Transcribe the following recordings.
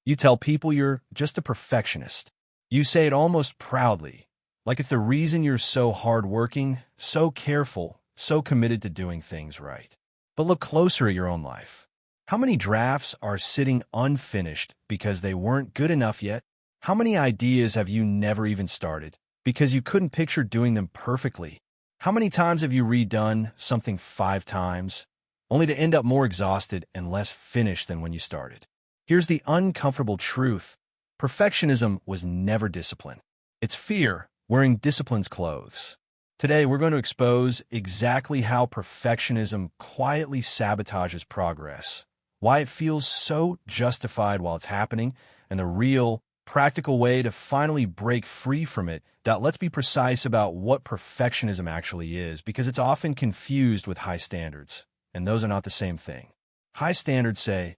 You tell people you're just a perfectionist. You say it almost proudly, like it's the reason you're so hardworking, so careful, so committed to doing things right. But look closer at your own life. How many drafts are sitting unfinished because they weren't good enough yet? How many ideas have you never even started because you couldn't picture doing them perfectly? How many times have you redone something 5 times, only to end up more exhausted and less finished than when you started? Here's the uncomfortable truth. Perfectionism was never discipline. It's fear wearing discipline's clothes. Today, we're going to expose exactly how perfectionism quietly sabotages progress, why it feels so justified while it's happening, and the real, practical way to finally break free from it. Let's be precise about what perfectionism actually is, because it's often confused with high standards, and those are not the same thing. High standards say,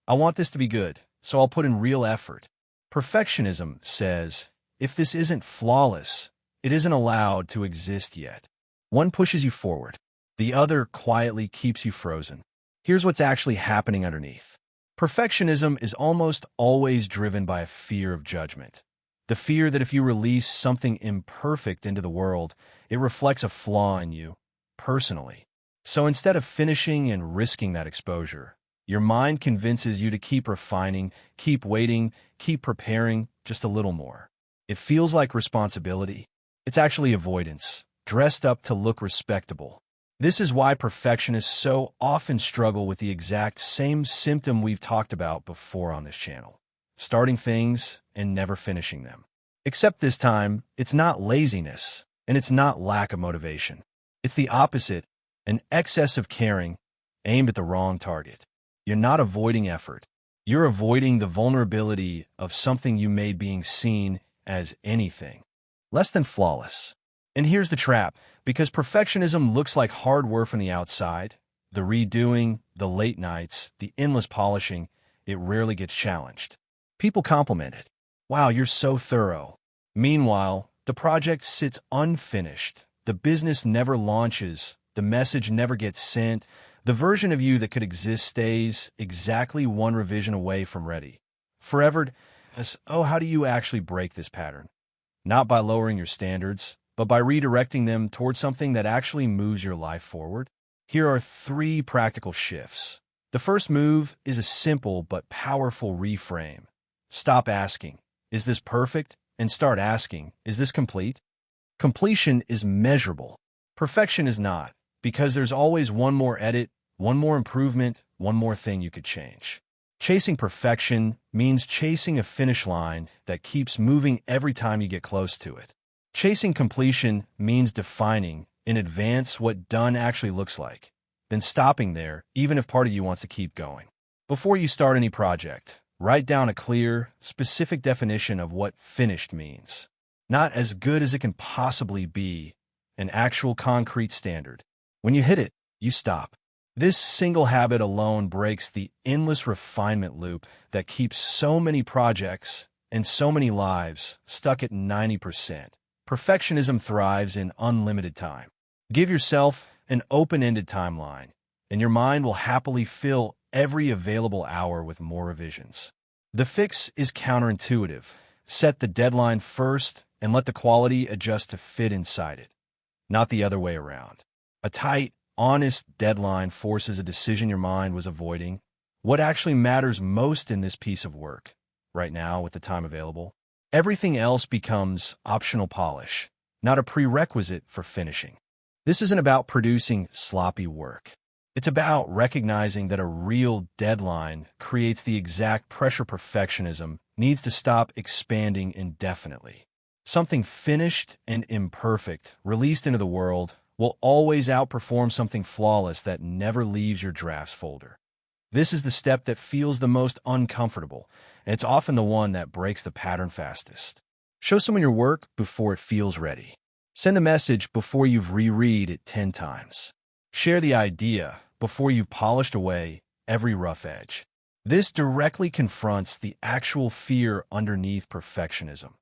I want this to be good, so I'll put in real effort. Perfectionism says, if this isn't flawless, it isn't allowed to exist yet. One pushes you forward. The other quietly keeps you frozen. Here's what's actually happening underneath. Perfectionism is almost always driven by a fear of judgment. The fear that if you release something imperfect into the world, it reflects a flaw in you, personally. So instead of finishing and risking that exposure, your mind convinces you to keep refining, keep waiting, keep preparing just a little more. It feels like responsibility. It's actually avoidance, dressed up to look respectable. This is why perfectionists so often struggle with the exact same symptom we've talked about before on this channel: starting things and never finishing them. Except this time, it's not laziness, and it's not lack of motivation. It's the opposite, an excess of caring aimed at the wrong target. You're not avoiding effort. You're avoiding the vulnerability of something you made being seen as anything less than flawless. And here's the trap. Because perfectionism looks like hard work from the outside, the redoing, the late nights, the endless polishing, it rarely gets challenged. People compliment it. Wow, you're so thorough. Meanwhile, the project sits unfinished. The business never launches. The message never gets sent. The version of you that could exist stays exactly one revision away from ready. Forever. How do you actually break this pattern? Not by lowering your standards, but by redirecting them towards something that actually moves your life forward. Here are 3 practical shifts. The first move is a simple but powerful reframe. Stop asking, is this perfect? And start asking, is this complete? Completion is measurable. Perfection is not, because there's always one more edit, one more improvement, one more thing you could change. Chasing perfection means chasing a finish line that keeps moving every time you get close to it. Chasing completion means defining in advance what done actually looks like, then stopping there, even if part of you wants to keep going. Before you start any project, write down a clear, specific definition of what finished means. Not as good as it can possibly be, an actual concrete standard. When you hit it, you stop. This single habit alone breaks the endless refinement loop that keeps so many projects and so many lives stuck at 90%. Perfectionism thrives in unlimited time. Give yourself an open-ended timeline, and your mind will happily fill every available hour with more revisions. The fix is counterintuitive. Set the deadline first and let the quality adjust to fit inside it, not the other way around. A tight, honest deadline forces a decision your mind was avoiding. What actually matters most in this piece of work, right now with the time available? Everything else becomes optional polish, not a prerequisite for finishing. This isn't about producing sloppy work. It's about recognizing that a real deadline creates the exact pressure perfectionism needs to stop expanding indefinitely. Something finished and imperfect, released into the world, will always outperform something flawless that never leaves your drafts folder. This is the step that feels the most uncomfortable, and it's often the one that breaks the pattern fastest. Show someone your work before it feels ready. Send a message before you've reread it 10 times. Share the idea before you've polished away every rough edge. This directly confronts the actual fear underneath perfectionism,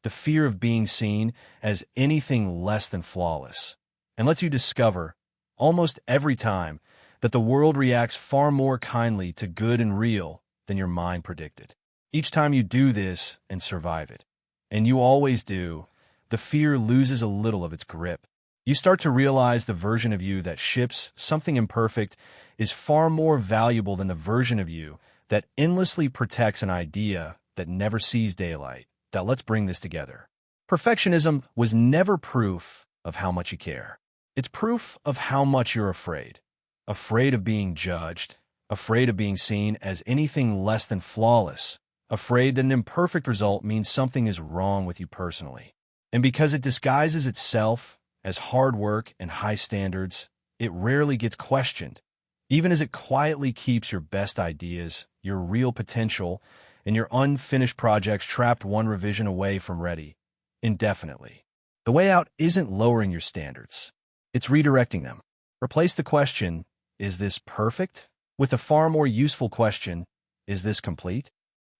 the fear of being seen as anything less than flawless, and lets you discover, almost every time, that the world reacts far more kindly to good and real than your mind predicted. Each time you do this and survive it, and you always do, the fear loses a little of its grip. You start to realize the version of you that ships something imperfect is far more valuable than the version of you that endlessly protects an idea that never sees daylight. Now let's bring this together. Perfectionism was never proof of how much you care. It's proof of how much you're afraid. Afraid of being judged, afraid of being seen as anything less than flawless, afraid that an imperfect result means something is wrong with you personally. And because it disguises itself as hard work and high standards, it rarely gets questioned, even as it quietly keeps your best ideas, your real potential, and your unfinished projects trapped one revision away from ready, indefinitely. The way out isn't lowering your standards. It's redirecting them. Replace the question, "Is this perfect?" with a far more useful question, "Is this complete?"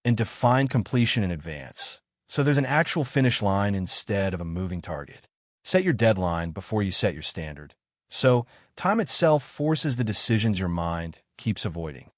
And define completion in advance, so there's an actual finish line instead of a moving target. Set your deadline before you set your standard. So, time itself forces the decisions your mind keeps avoiding.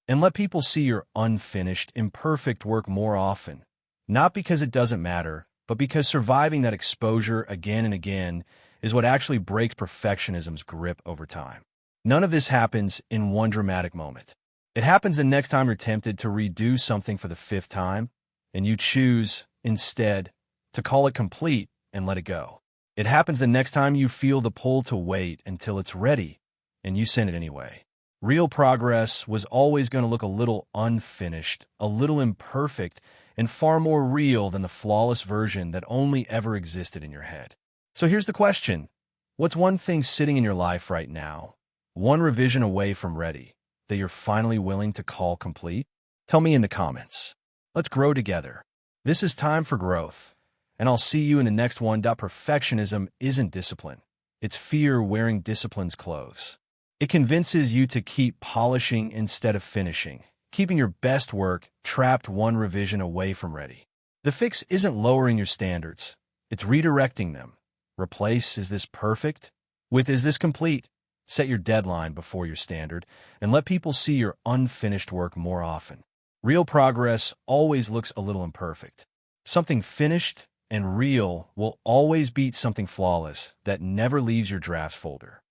And let people see your unfinished, imperfect work more often, not because it doesn't matter, but because surviving that exposure again and again is what actually breaks perfectionism's grip over time. None of this happens in one dramatic moment. It happens the next time you're tempted to redo something for the 5th time, and you choose, instead, to call it complete and let it go. It happens the next time you feel the pull to wait until it's ready, and you send it anyway. Real progress was always going to look a little unfinished, a little imperfect, and far more real than the flawless version that only ever existed in your head. So here's the question. What's one thing sitting in your life right now, one revision away from ready, that you're finally willing to call complete? Tell me in the comments. Let's grow together. This is Time for Growth, and I'll see you in the next one. Perfectionism isn't discipline. It's fear wearing discipline's clothes. It convinces you to keep polishing instead of finishing, keeping your best work trapped one revision away from ready. The fix isn't lowering your standards. It's redirecting them. Replace "Is this perfect?" with "Is this complete?" Set your deadline before your standard, and let people see your unfinished work more often. Real progress always looks a little imperfect. Something finished and real will always beat something flawless that never leaves your drafts folder.